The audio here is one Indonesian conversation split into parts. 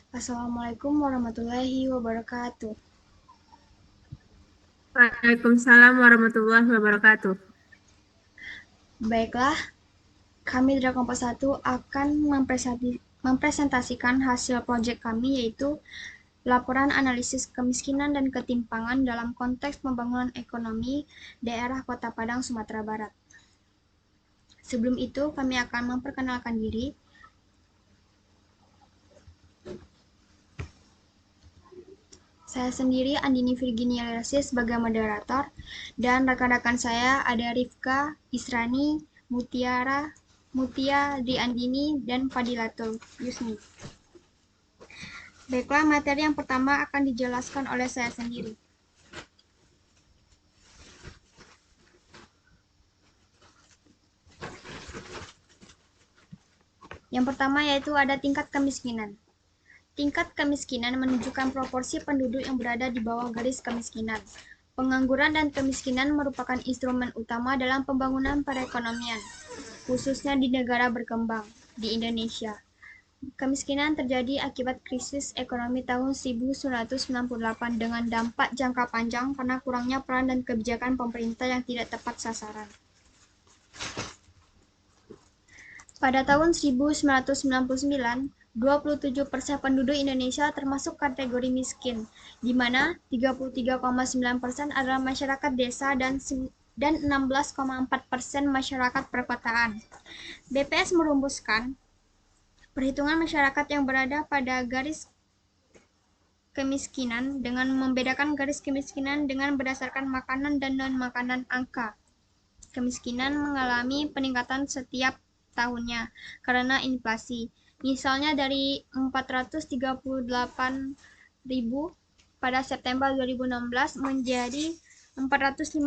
Assalamualaikum warahmatullahi wabarakatuh. Waalaikumsalam warahmatullahi wabarakatuh. Baiklah, kami dari Kompas 1 akan mempresentasikan hasil proyek kami, yaitu laporan analisis kemiskinan dan ketimpangan dalam konteks pembangunan ekonomi daerah Kota Padang, Sumatera Barat. Sebelum itu, kami akan memperkenalkan diri. Saya sendiri Andini Virginia Lerasi sebagai moderator, dan rekan-rekan saya ada Rifka, Israni, Mutia, Dri Andini, dan Fadilatul Yusni. Baiklah, materi yang pertama akan dijelaskan oleh saya sendiri. Yang pertama yaitu ada tingkat kemiskinan. Tingkat kemiskinan menunjukkan proporsi penduduk yang berada di bawah garis kemiskinan. Pengangguran dan kemiskinan merupakan instrumen utama dalam pembangunan perekonomian, khususnya di negara berkembang, di Indonesia. Kemiskinan terjadi akibat krisis ekonomi tahun 1998 dengan dampak jangka panjang karena kurangnya peran dan kebijakan pemerintah yang tidak tepat sasaran. Pada tahun 1999, 27% penduduk Indonesia termasuk kategori miskin, di mana 33,9% adalah masyarakat desa dan 16,4% masyarakat perkotaan. BPS merumuskan perhitungan masyarakat yang berada pada garis kemiskinan dengan membedakan garis kemiskinan dengan berdasarkan makanan dan non-makanan. Angka kemiskinan mengalami peningkatan setiap tahunnya karena inflasi. Misalnya dari 438.000 pada September 2016 menjadi 453.000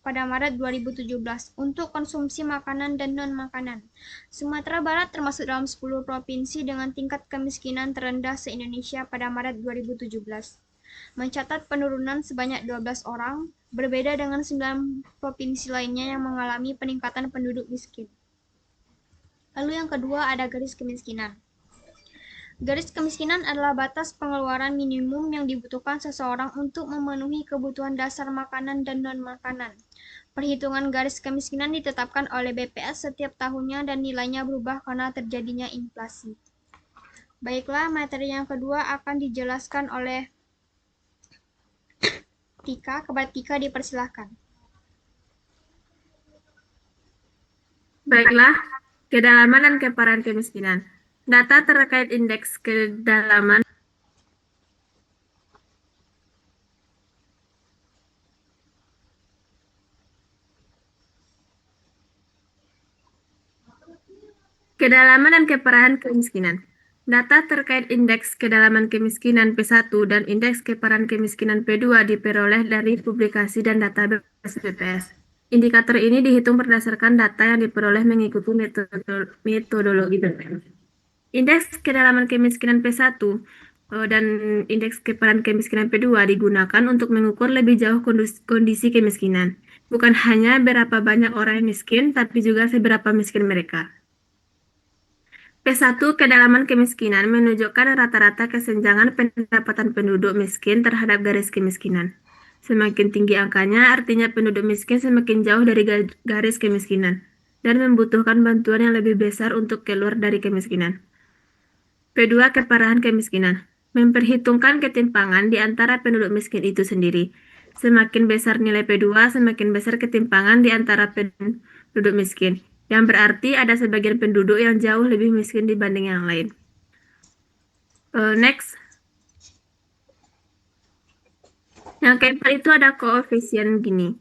pada Maret 2017 untuk konsumsi makanan dan non-makanan. Sumatera Barat termasuk dalam 10 provinsi dengan tingkat kemiskinan terendah se-Indonesia pada Maret 2017, mencatat penurunan sebanyak 12 orang, berbeda dengan 9 provinsi lainnya yang mengalami peningkatan penduduk miskin. Lalu yang kedua ada garis kemiskinan. Garis kemiskinan adalah batas pengeluaran minimum yang dibutuhkan seseorang untuk memenuhi kebutuhan dasar makanan dan non-makanan. Perhitungan garis kemiskinan ditetapkan oleh BPS setiap tahunnya dan nilainya berubah karena terjadinya inflasi. Baiklah, materi yang kedua akan dijelaskan oleh Tika. Kepada Tika dipersilahkan. Baiklah, kedalaman dan keparahan kemiskinan. Data terkait indeks kedalaman kedalaman dan keparahan kemiskinan. Data terkait indeks kedalaman kemiskinan P1 dan indeks keparahan kemiskinan P2 diperoleh dari publikasi dan database BPS. Indikator ini dihitung berdasarkan data yang diperoleh mengikuti metodologi BPS. Indeks kedalaman kemiskinan P1 dan indeks keparahan kemiskinan P2 digunakan untuk mengukur lebih jauh kondisi kemiskinan. Bukan hanya berapa banyak orang yang miskin, tapi juga seberapa miskin mereka. P1 kedalaman kemiskinan menunjukkan rata-rata kesenjangan pendapatan penduduk miskin terhadap garis kemiskinan. Semakin tinggi angkanya, artinya penduduk miskin semakin jauh dari garis kemiskinan dan membutuhkan bantuan yang lebih besar untuk keluar dari kemiskinan. P2 keparahan kemiskinan memperhitungkan ketimpangan di antara penduduk miskin itu sendiri. Semakin besar nilai P2, semakin besar ketimpangan di antara penduduk miskin, yang berarti ada sebagian penduduk yang jauh lebih miskin dibanding yang lain. Next. Yang keempat itu ada koefisien Gini.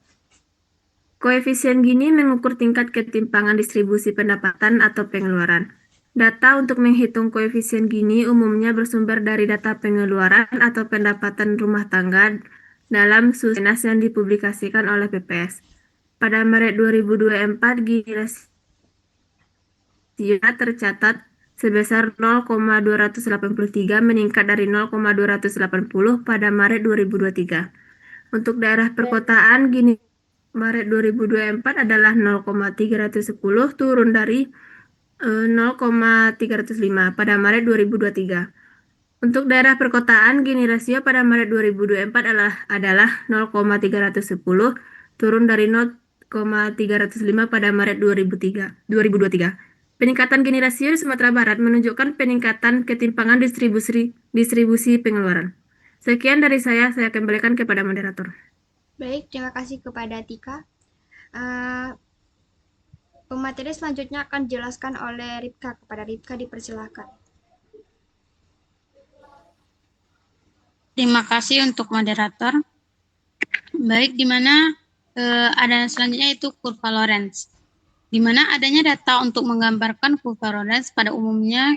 Koefisien Gini mengukur tingkat ketimpangan distribusi pendapatan atau pengeluaran. Data untuk menghitung koefisien Gini umumnya bersumber dari data pengeluaran atau pendapatan rumah tangga dalam Susenas yang dipublikasikan oleh BPS. Pada Maret 2024, Gini rasio tercatat sebesar 0,283 meningkat dari 0,280 pada Maret 2023. Untuk daerah perkotaan, Gini Maret 2024 adalah 0,310 turun dari 0,305 pada Maret 2023. Untuk daerah perkotaan, Gini rasio pada Maret 2024 adalah 0,310, turun dari 0,305 pada Maret 2023. Peningkatan Gini rasio di Sumatera Barat menunjukkan peningkatan ketimpangan distribusi pengeluaran. Sekian dari saya kembalikan kepada moderator. Baik, terima kasih kepada Tika. Pemateri selanjutnya akan dijelaskan oleh Ripka. Kepada Ripka dipersilakan. Terima kasih untuk moderator. Baik, di mana ada selanjutnya itu kurva Lorenz. Di mana adanya data untuk menggambarkan kurva Lorenz pada umumnya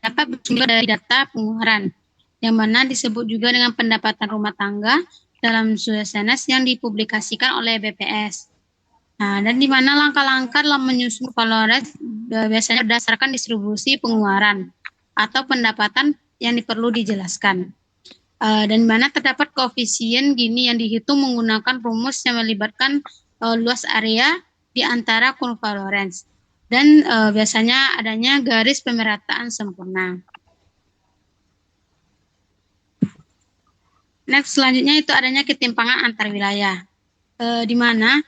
dapat bersumber dari data pengeluaran, yang mana disebut juga dengan pendapatan rumah tangga dalam Suesenes yang dipublikasikan oleh BPS. Nah, dan di mana langkah-langkah dalam menyusun kurva Lorenz biasanya berdasarkan distribusi pengeluaran atau pendapatan yang perlu dijelaskan. Dan mana terdapat koefisien Gini yang dihitung menggunakan rumus yang melibatkan luas area di antara kurva Lorenz. Dan biasanya adanya garis pemerataan sempurna. Next, selanjutnya itu adanya ketimpangan antar wilayah. Di mana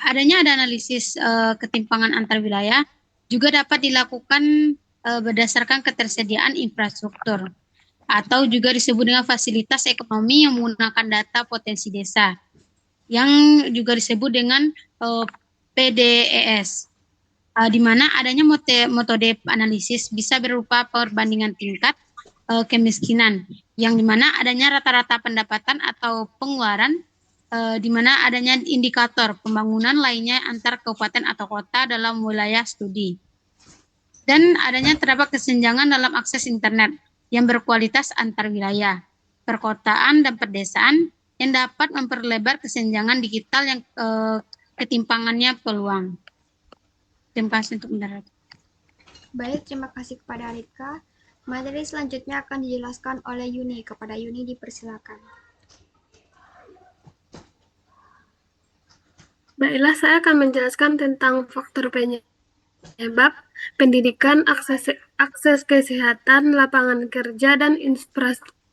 adanya ada analisis ketimpangan antar wilayah juga dapat dilakukan berdasarkan ketersediaan infrastruktur atau juga disebut dengan fasilitas ekonomi yang menggunakan data potensi desa yang juga disebut dengan PDES, di mana adanya metode analisis bisa berupa perbandingan tingkat kemiskinan yang dimana adanya rata-rata pendapatan atau pengeluaran, di mana adanya indikator pembangunan lainnya antar kabupaten atau kota dalam wilayah studi, dan adanya terdapat kesenjangan dalam akses internet yang berkualitas antar wilayah, perkotaan dan pedesaan yang dapat memperlebar kesenjangan digital yang ketimpangannya peluang. Terima kasih untuk moderator. Baik, terima kasih kepada Rika. Materi selanjutnya akan dijelaskan oleh Yuni. Kepada Yuni dipersilakan. Baiklah, saya akan menjelaskan tentang faktor penyebab pendidikan, akses kesehatan, lapangan kerja, dan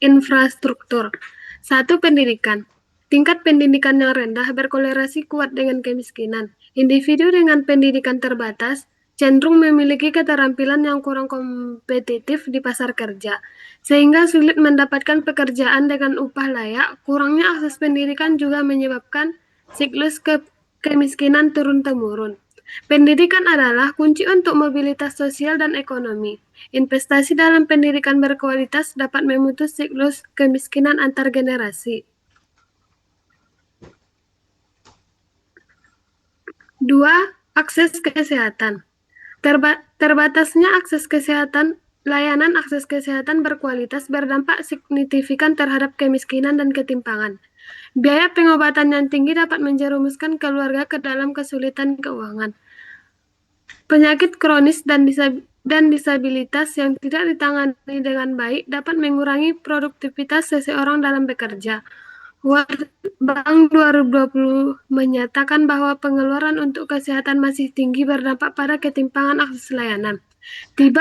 infrastruktur. 1. Pendidikan. Tingkat pendidikan yang rendah berkorelasi kuat dengan kemiskinan. Individu dengan pendidikan terbatas cenderung memiliki keterampilan yang kurang kompetitif di pasar kerja, sehingga sulit mendapatkan pekerjaan dengan upah layak. Kurangnya akses pendidikan juga menyebabkan siklus kemiskinan turun-temurun. Pendidikan adalah kunci untuk mobilitas sosial dan ekonomi. Investasi dalam pendidikan berkualitas dapat memutus siklus kemiskinan antar generasi. 2. Akses kesehatan. Terbatasnya akses kesehatan, layanan akses kesehatan berkualitas berdampak signifikan terhadap kemiskinan dan ketimpangan. Biaya pengobatan yang tinggi dapat menjerumuskan keluarga ke dalam kesulitan keuangan. Penyakit kronis dan disabilitas yang tidak ditangani dengan baik dapat mengurangi produktivitas seseorang dalam bekerja. World Bank 2020 menyatakan bahwa pengeluaran untuk kesehatan masih tinggi berdampak pada ketimpangan akses layanan. 3.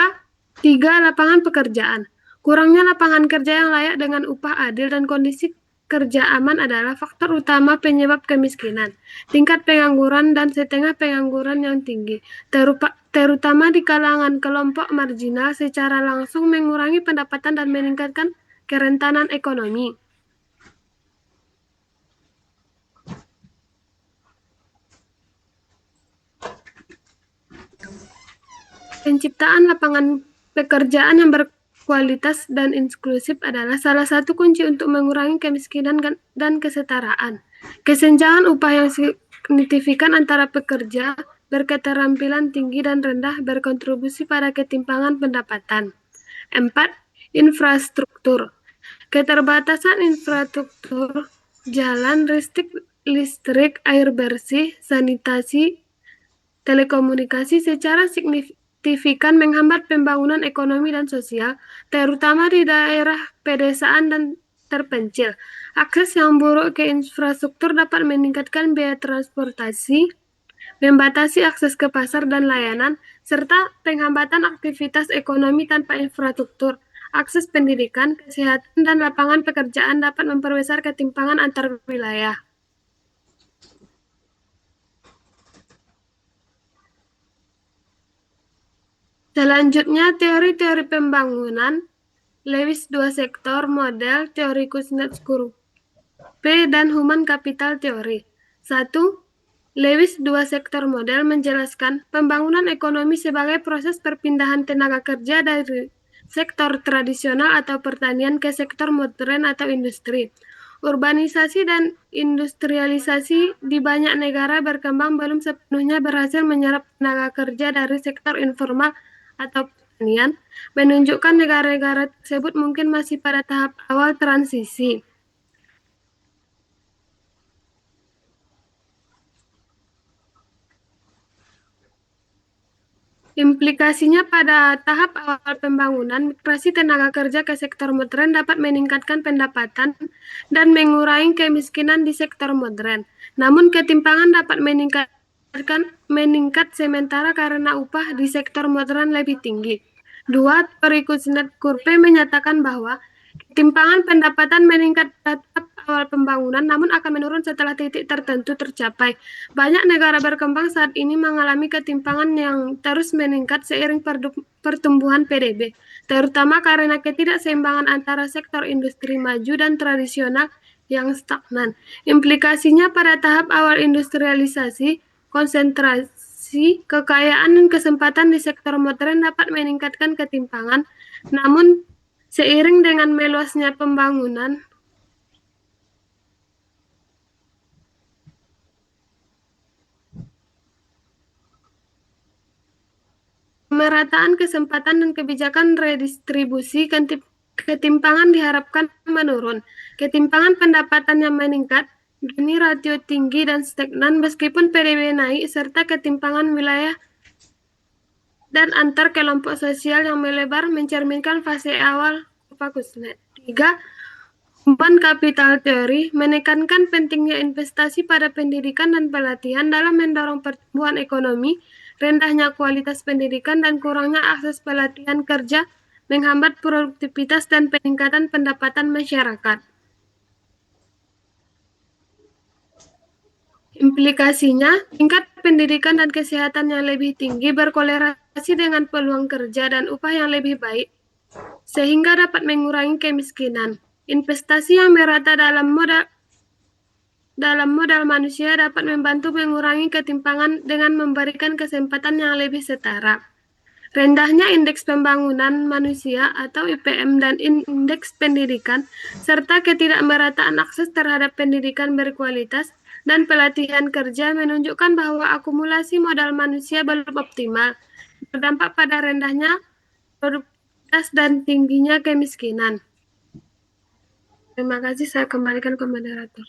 Lapangan pekerjaan. Kurangnya lapangan kerja yang layak dengan upah adil dan kondisi kerja aman adalah faktor utama penyebab kemiskinan. Tingkat pengangguran dan setengah pengangguran yang tinggi, terutama di kalangan kelompok marginal, secara langsung mengurangi pendapatan dan meningkatkan kerentanan ekonomi. Penciptaan lapangan pekerjaan yang berkualitas dan inklusif adalah salah satu kunci untuk mengurangi kemiskinan dan kesetaraan. Kesenjangan upah yang signifikan antara pekerja berketerampilan tinggi dan rendah berkontribusi pada ketimpangan pendapatan. 4. Infrastruktur. Keterbatasan infrastruktur, jalan, listrik, air bersih, sanitasi, telekomunikasi secara signifikan menghambat pembangunan ekonomi dan sosial, terutama di daerah pedesaan dan terpencil. Akses yang buruk ke infrastruktur dapat meningkatkan biaya transportasi, membatasi akses ke pasar dan layanan, serta penghambatan aktivitas ekonomi tanpa infrastruktur. Akses pendidikan, kesehatan, dan lapangan pekerjaan dapat memperbesar ketimpangan antar wilayah. Selanjutnya, teori-teori pembangunan, Lewis dua sektor, model, teori Kuznets-Kurpe, dan human capital teori. 1. Lewis dua sektor model menjelaskan pembangunan ekonomi sebagai proses perpindahan tenaga kerja dari sektor tradisional atau pertanian ke sektor modern atau industri. Urbanisasi dan industrialisasi di banyak negara berkembang belum sepenuhnya berhasil menyerap tenaga kerja dari sektor informal atau pertanian, menunjukkan negara-negara tersebut mungkin masih pada tahap awal transisi. Implikasinya pada tahap awal pembangunan, migrasi tenaga kerja ke sektor modern dapat meningkatkan pendapatan dan mengurangi kemiskinan di sektor modern. Namun ketimpangan dapat meningkat sementara karena upah di sektor modern lebih tinggi. 2. Teori Kuznets-Kurpe menyatakan bahwa ketimpangan pendapatan meningkat pada tahap awal pembangunan namun akan menurun setelah titik tertentu tercapai. Banyak negara berkembang saat ini mengalami ketimpangan yang terus meningkat seiring pertumbuhan PDB, terutama karena ketidakseimbangan antara sektor industri maju dan tradisional yang stagnan. Implikasinya pada tahap awal industrialisasi, konsentrasi kekayaan dan kesempatan di sektor modern dapat meningkatkan ketimpangan, namun seiring dengan meluasnya pembangunan, pemerataan kesempatan dan kebijakan redistribusi, ketimpangan diharapkan menurun. Ketimpangan pendapatan yang meningkat, Gini rasio tinggi dan stagnan meskipun PDB naik, serta ketimpangan wilayah dan antar kelompok sosial yang melebar mencerminkan fase awal kurva Kuznets. 3. Human capital theory menekankan pentingnya investasi pada pendidikan dan pelatihan dalam mendorong pertumbuhan ekonomi. Rendahnya kualitas pendidikan dan kurangnya akses pelatihan kerja menghambat produktivitas dan peningkatan pendapatan masyarakat. Implikasinya, tingkat pendidikan dan kesehatan yang lebih tinggi berkorelasi dengan peluang kerja dan upah yang lebih baik, sehingga dapat mengurangi kemiskinan. Investasi yang merata dalam modal manusia dapat membantu mengurangi ketimpangan dengan memberikan kesempatan yang lebih setara. Rendahnya indeks pembangunan manusia atau IPM dan indeks pendidikan, serta ketidakmerataan akses terhadap pendidikan berkualitas dan pelatihan kerja menunjukkan bahwa akumulasi modal manusia belum optimal, berdampak pada rendahnya produktivitas dan tingginya kemiskinan. Terima kasih, saya kembalikan ke moderator.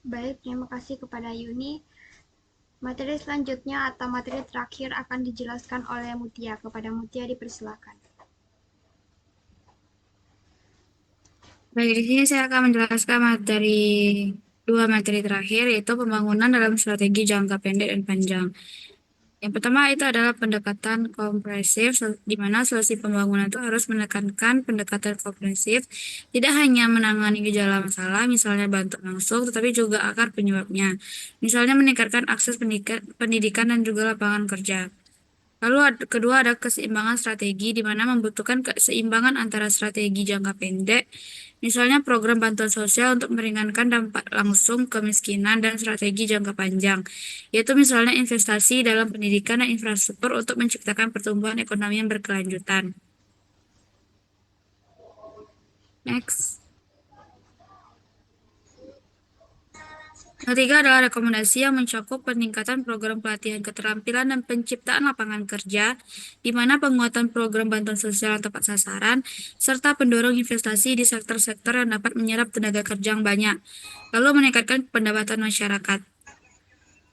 Baik, terima kasih kepada Yuni. Materi selanjutnya atau materi terakhir akan dijelaskan oleh Mutia. Kepada Mutia dipersilakan. Baik, di sini saya akan menjelaskan dua materi terakhir, yaitu pembangunan dalam strategi jangka pendek dan panjang. Yang pertama itu adalah pendekatan komprehensif, di mana solusi pembangunan itu harus menekankan pendekatan komprehensif, tidak hanya menangani gejala masalah, misalnya bantu langsung, tetapi juga akar penyebabnya, misalnya meningkatkan akses pendidikan dan juga lapangan kerja. Lalu kedua ada keseimbangan strategi, di mana membutuhkan keseimbangan antara strategi jangka pendek, misalnya program bantuan sosial untuk meringankan dampak langsung kemiskinan, dan strategi jangka panjang, yaitu misalnya investasi dalam pendidikan dan infrastruktur untuk menciptakan pertumbuhan ekonomi yang berkelanjutan. Next. Ketiga adalah rekomendasi yang mencakup peningkatan program pelatihan keterampilan dan penciptaan lapangan kerja, di mana penguatan program bantuan sosial yang tepat sasaran, serta pendorong investasi di sektor-sektor yang dapat menyerap tenaga kerja yang banyak, lalu meningkatkan pendapatan masyarakat.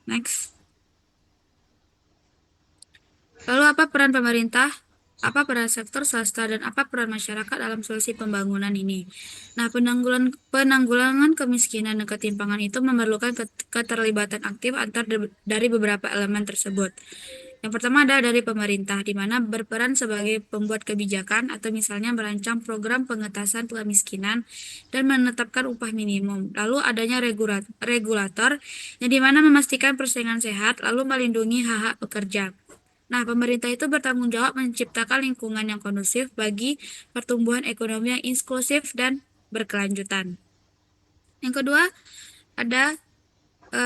Next. Lalu apa peran pemerintah? apa peran sektor swasta dan apa peran masyarakat dalam solusi pembangunan ini. Nah, penanggulangan kemiskinan dan ketimpangan itu memerlukan keterlibatan aktif dari beberapa elemen tersebut. Yang pertama ada dari pemerintah, di mana berperan sebagai pembuat kebijakan atau misalnya merancang program pengentasan kemiskinan dan menetapkan upah minimum. Lalu adanya regulator, yang di mana memastikan persaingan sehat, lalu melindungi hak-hak pekerja. Nah, pemerintah itu bertanggung jawab menciptakan lingkungan yang kondusif bagi pertumbuhan ekonomi yang inklusif dan berkelanjutan. Yang kedua, ada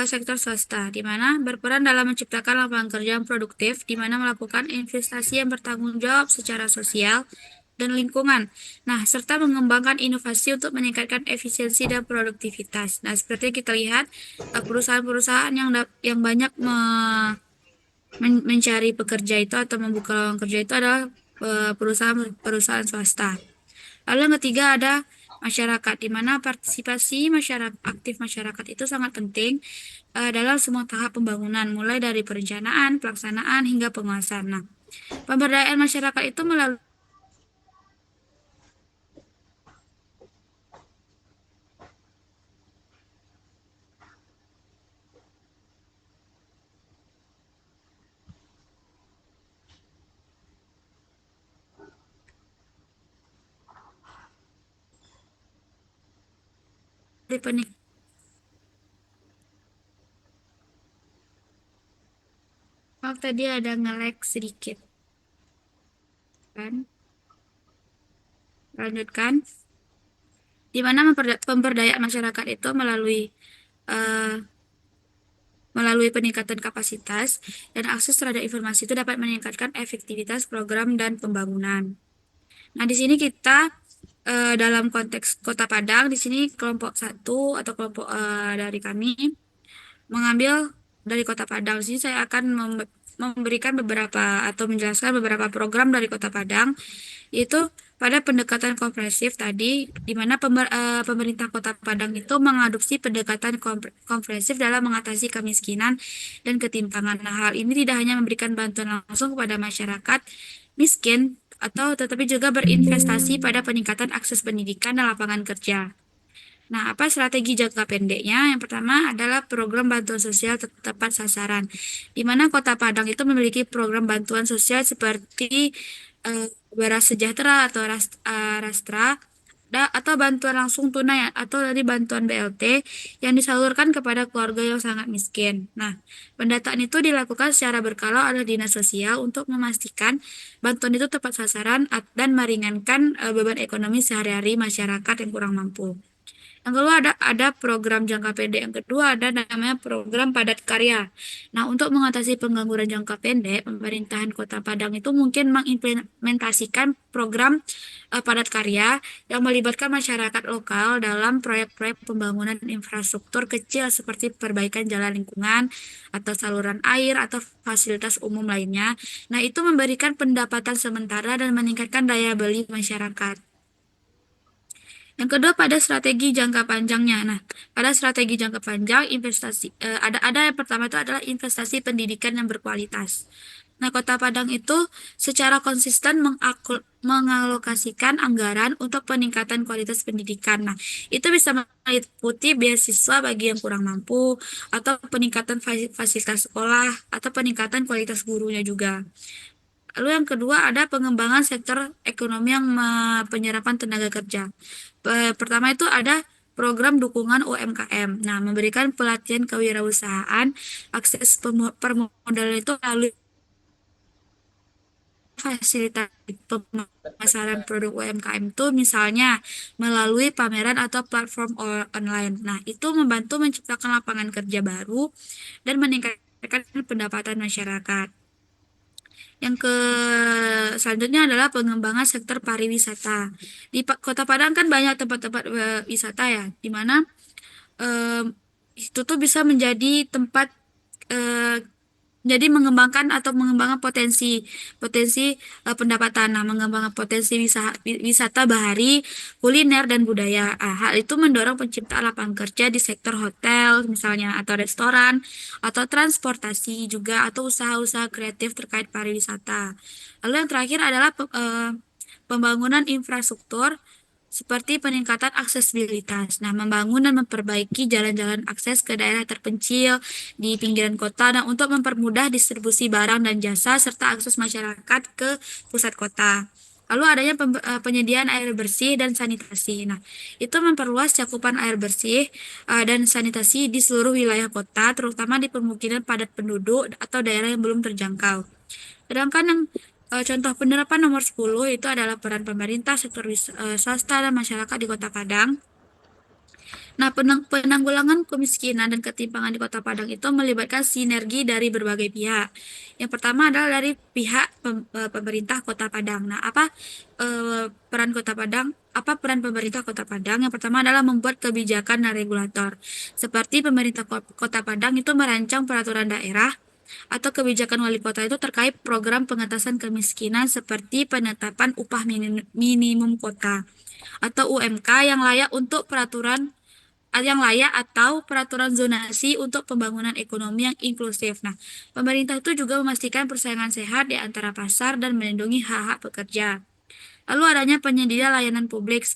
sektor swasta, di mana berperan dalam menciptakan lapangan kerja yang produktif, di mana melakukan investasi yang bertanggung jawab secara sosial dan lingkungan. Nah, serta mengembangkan inovasi untuk meningkatkan efisiensi dan produktivitas. Nah, seperti kita lihat, perusahaan-perusahaan yang banyak mencari pekerja itu atau membuka lowongan kerja itu adalah perusahaan swasta. Lalu yang ketiga ada masyarakat, di mana partisipasi aktif masyarakat itu sangat penting dalam semua tahap pembangunan, mulai dari perencanaan, pelaksanaan, hingga penguasaan. Nah, pemberdayaan masyarakat itu melalui pening- Maaf, tadi ada nge-lag sedikit. Kan? Lanjutkan. Di mana pemberdayaan masyarakat itu eh, melalui peningkatan kapasitas dan akses terhadap informasi itu dapat meningkatkan efektivitas program dan pembangunan. Nah, di sini kita dalam konteks Kota Padang, di sini kelompok satu atau kelompok dari kami mengambil dari Kota Padang. Di sini saya akan memberikan beberapa atau menjelaskan beberapa program dari Kota Padang, yaitu pada pendekatan komprehensif tadi, di mana pemerintah Kota Padang itu mengadopsi pendekatan komprehensif dalam mengatasi kemiskinan dan ketimpangan. Nah, hal ini tidak hanya memberikan bantuan langsung kepada masyarakat miskin, tetapi juga berinvestasi pada peningkatan akses pendidikan dan lapangan kerja. Nah, apa strategi jangka pendeknya? Yang pertama adalah program bantuan sosial tepat sasaran, di mana Kota Padang itu memiliki program bantuan sosial seperti Beras Sejahtera atau Rastra, atau bantuan langsung tunai atau dari bantuan BLT yang disalurkan kepada keluarga yang sangat miskin. Nah, pendataan itu dilakukan secara berkala oleh Dinas Sosial untuk memastikan bantuan itu tepat sasaran dan meringankan beban ekonomi sehari-hari masyarakat yang kurang mampu. Yang kedua ada program jangka pendek. Yang kedua ada namanya program padat karya. Nah, untuk mengatasi pengangguran jangka pendek, pemerintahan Kota Padang itu mungkin mengimplementasikan program padat karya yang melibatkan masyarakat lokal dalam proyek-proyek pembangunan infrastruktur kecil seperti perbaikan jalan lingkungan atau saluran air atau fasilitas umum lainnya. Nah, itu memberikan pendapatan sementara dan meningkatkan daya beli masyarakat. Yang kedua pada strategi jangka panjangnya. Nah, pada strategi jangka panjang ada yang pertama itu adalah investasi pendidikan yang berkualitas. Nah, Kota Padang itu secara konsisten mengalokasikan anggaran untuk peningkatan kualitas pendidikan. Nah, itu bisa meliputi beasiswa bagi yang kurang mampu, atau peningkatan fasilitas sekolah, atau peningkatan kualitas gurunya juga. Lalu yang kedua ada pengembangan sektor ekonomi yang penyerapan tenaga kerja. Pertama itu ada program dukungan UMKM. Nah, memberikan pelatihan kewirausahaan, akses permodalan itu melalui fasilitas pemasaran produk UMKM itu misalnya melalui pameran atau platform online. Nah, itu membantu menciptakan lapangan kerja baru dan meningkatkan pendapatan masyarakat. Yang selanjutnya adalah pengembangan sektor pariwisata. Di Kota Padang kan banyak tempat-tempat wisata ya, di mana itu tuh bisa menjadi tempat Jadi mengembangkan potensi pendapatan, nah, mengembangkan potensi wisata bahari, kuliner dan budaya. Hal itu mendorong penciptaan lapangan kerja di sektor hotel misalnya atau restoran atau transportasi juga atau usaha-usaha kreatif terkait pariwisata. Lalu yang terakhir adalah pembangunan infrastruktur seperti peningkatan aksesibilitas. Nah, membangun dan memperbaiki jalan-jalan akses ke daerah terpencil di pinggiran kota nah, untuk mempermudah distribusi barang dan jasa serta akses masyarakat ke pusat kota. Lalu adanya penyediaan air bersih dan sanitasi. Nah, itu memperluas cakupan air bersih dan sanitasi di seluruh wilayah kota, terutama di pemukiman padat penduduk atau daerah yang belum terjangkau. Sedangkan yang contoh penerapan nomor 10 itu adalah peran pemerintah, sektor swasta, dan masyarakat di Kota Padang. Nah, penanggulangan kemiskinan dan ketimpangan di Kota Padang itu melibatkan sinergi dari berbagai pihak. Yang pertama adalah dari pihak pemerintah Kota Padang. Nah, apa peran Kota Padang? Apa peran pemerintah Kota Padang? Yang pertama adalah membuat kebijakan dan regulator. Seperti pemerintah Kota Padang itu merancang peraturan daerah atau kebijakan wali kota itu terkait program pengentasan kemiskinan seperti penetapan upah minimum kota atau UMK yang layak atau peraturan zonasi untuk pembangunan ekonomi yang inklusif. Nah, pemerintah itu juga memastikan persaingan sehat di antara pasar dan melindungi hak-hak pekerja. Lalu adanya penyedia layanan publik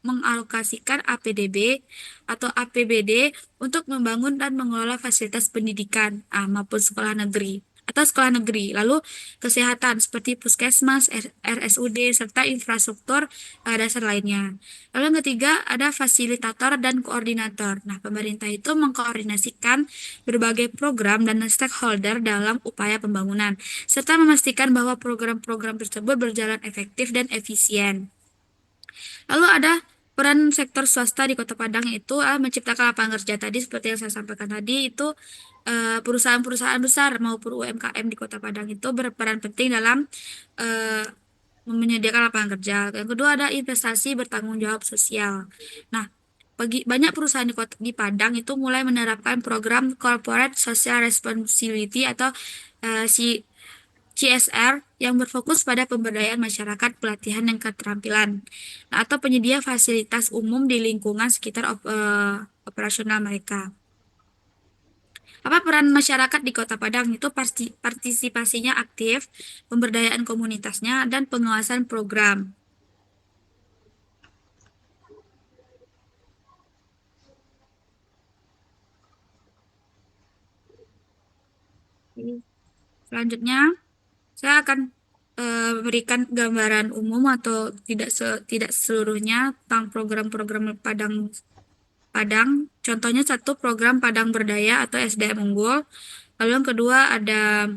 mengalokasikan APDB atau APBD untuk membangun dan mengelola fasilitas pendidikan maupun sekolah negeri atau sekolah negeri. Lalu kesehatan seperti puskesmas, RSUD serta infrastruktur dasar lainnya. Lalu yang ketiga ada fasilitator dan koordinator. Nah, pemerintah itu mengkoordinasikan berbagai program dan stakeholder dalam upaya pembangunan serta memastikan bahwa program-program tersebut berjalan efektif dan efisien. Lalu ada peran sektor swasta di Kota Padang itu menciptakan lapangan kerja tadi seperti yang saya sampaikan tadi itu perusahaan-perusahaan besar maupun UMKM di Kota Padang itu berperan penting dalam menyediakan lapangan kerja. Yang kedua ada investasi bertanggung jawab sosial. Nah, banyak perusahaan di Padang itu mulai menerapkan program Corporate Social Responsibility atau CSR yang berfokus pada pemberdayaan masyarakat, pelatihan dan keterampilan, atau penyedia fasilitas umum di lingkungan sekitar operasional mereka. Apa peran masyarakat di Kota Padang itu partisipasinya aktif, pemberdayaan komunitasnya, dan pengawasan program. Selanjutnya, saya akan berikan gambaran umum atau tidak seluruhnya tentang program-program Padang. Contohnya satu program Padang Berdaya atau SDM Unggul. Lalu yang kedua ada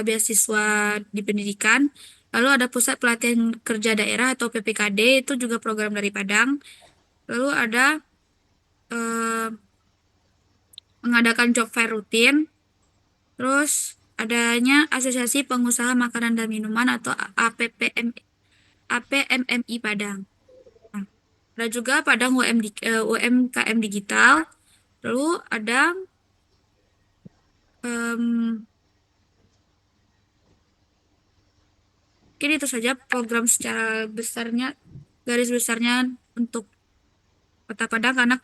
beasiswa di pendidikan. Lalu ada Pusat Pelatihan Kerja Daerah atau PPKD, itu juga program dari Padang. Lalu ada mengadakan job fair rutin. Terus adanya Asosiasi Pengusaha Makanan dan Minuman atau APMMI Padang. Nah, ada juga Padang UMKM Digital. Lalu ada mungkin itu saja program secara garis besarnya untuk Kota Padang karena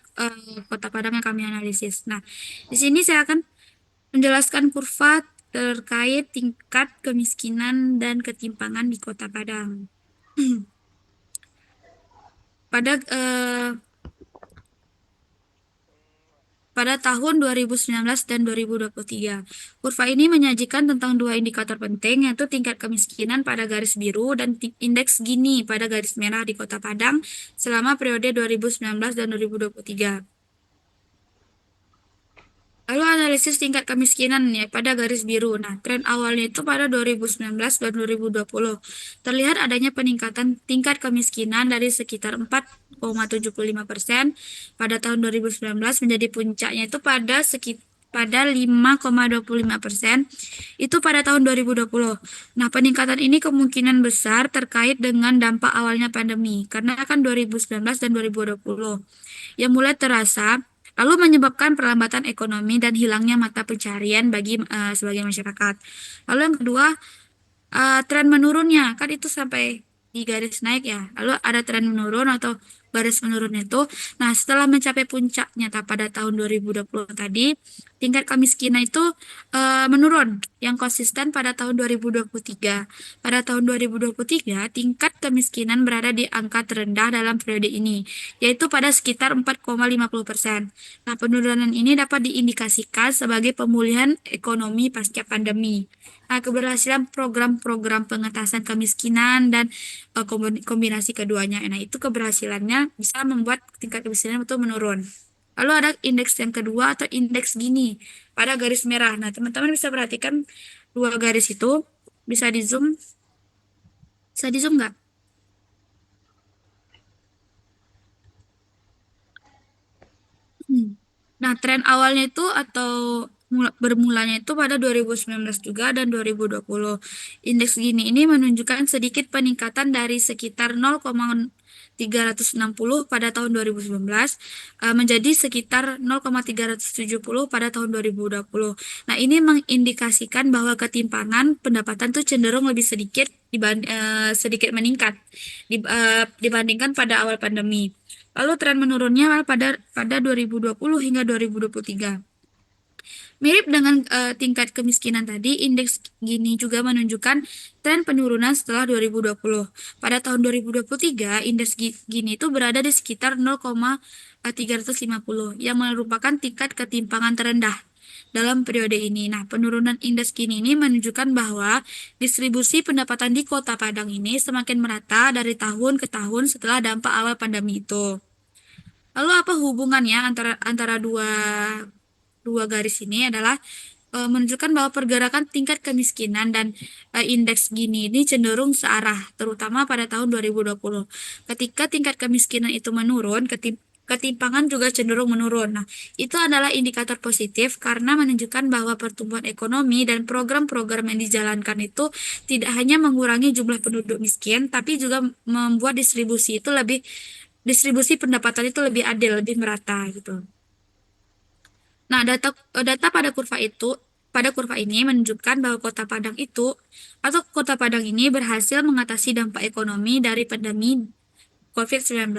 Kota Padang yang kami analisis. Nah, di sini saya akan menjelaskan kurva terkait tingkat kemiskinan dan ketimpangan di Kota Padang. Pada tahun 2019 dan 2023, kurva ini menyajikan tentang dua indikator penting, yaitu tingkat kemiskinan pada garis biru dan indeks Gini pada garis merah di Kota Padang selama periode 2019 dan 2023. Lalu analisis tingkat kemiskinan ya pada garis biru. Nah, tren awalnya itu pada 2019 dan 2020. Terlihat adanya peningkatan tingkat kemiskinan dari sekitar 4,75% pada tahun 2019 menjadi puncaknya itu pada 5,25% itu pada tahun 2020. Nah, peningkatan ini kemungkinan besar terkait dengan dampak awalnya pandemi karena kan 2019 dan 2020 yang mulai terasa lalu menyebabkan perlambatan ekonomi dan hilangnya mata pencarian bagi sebagian masyarakat. Lalu yang kedua, tren menurunnya, kan itu sampai di garis naik ya. Lalu ada tren menurun atau garis menurun itu. Nah, setelah mencapai puncaknya pada tahun 2020 tadi, tingkat kemiskinan itu menurun yang konsisten pada tahun 2023. Pada tahun 2023, tingkat kemiskinan berada di angka terendah dalam periode ini, yaitu pada sekitar 4,50%. Nah, penurunan ini dapat diindikasikan sebagai pemulihan ekonomi pasca pandemi. Nah, keberhasilan program-program pengentasan kemiskinan dan kombinasi keduanya. Nah, itu keberhasilannya bisa membuat tingkat kemiskinan itu menurun. Lalu ada indeks yang kedua atau indeks Gini pada garis merah. Nah, teman-teman bisa perhatikan dua garis itu. Bisa di zoom? Bisa di zoom nggak? Nah, tren awalnya itu atau bermulanya itu pada 2019 juga dan 2020. Indeks Gini ini menunjukkan sedikit peningkatan dari sekitar 0,360 pada tahun 2019 menjadi sekitar 0,370 pada tahun 2020. Nah, ini mengindikasikan bahwa ketimpangan pendapatan itu cenderung lebih sedikit sedikit meningkat dibandingkan pada awal pandemi. Lalu tren menurunnya pada 2020 hingga 2023. Mirip dengan tingkat kemiskinan tadi, indeks Gini juga menunjukkan tren penurunan setelah 2020. Pada tahun 2023, indeks Gini itu berada di sekitar 0,350 yang merupakan tingkat ketimpangan terendah dalam periode ini. Nah, penurunan indeks Gini ini menunjukkan bahwa distribusi pendapatan di Kota Padang ini semakin merata dari tahun ke tahun setelah dampak awal pandemi itu. Lalu apa hubungannya antara dua garis ini adalah menunjukkan bahwa pergerakan tingkat kemiskinan dan indeks Gini ini cenderung searah, terutama pada tahun 2020. Ketika tingkat kemiskinan itu menurun, ketimpangan juga cenderung menurun. Nah, itu adalah indikator positif karena menunjukkan bahwa pertumbuhan ekonomi dan program-program yang dijalankan itu tidak hanya mengurangi jumlah penduduk miskin, tapi juga membuat distribusi pendapatan itu lebih adil, lebih merata gitu. Nah, data pada kurva ini menunjukkan bahwa Kota Padang ini berhasil mengatasi dampak ekonomi dari pandemi COVID-19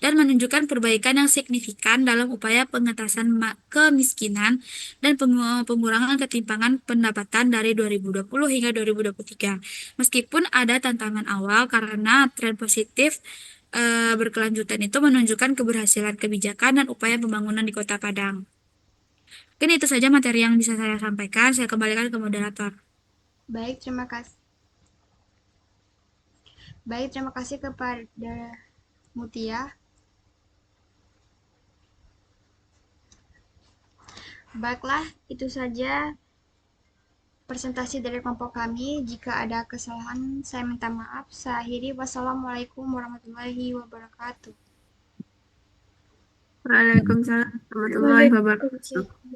dan menunjukkan perbaikan yang signifikan dalam upaya pengentasan kemiskinan dan pengurangan ketimpangan pendapatan dari 2020 hingga 2023. Meskipun ada tantangan awal karena tren positif berkelanjutan itu menunjukkan keberhasilan kebijakan dan upaya pembangunan di Kota Padang. Mungkin itu saja materi yang bisa saya sampaikan. Saya kembalikan ke moderator. Baik, terima kasih. Baik, terima kasih kepada Mutia. Baiklah, itu saja presentasi dari kelompok kami. Jika ada kesalahan, saya minta maaf. Saya akhiri. Wassalamualaikum warahmatullahi wabarakatuh. Waalaikumsalam warahmatullahi wabarakatuh.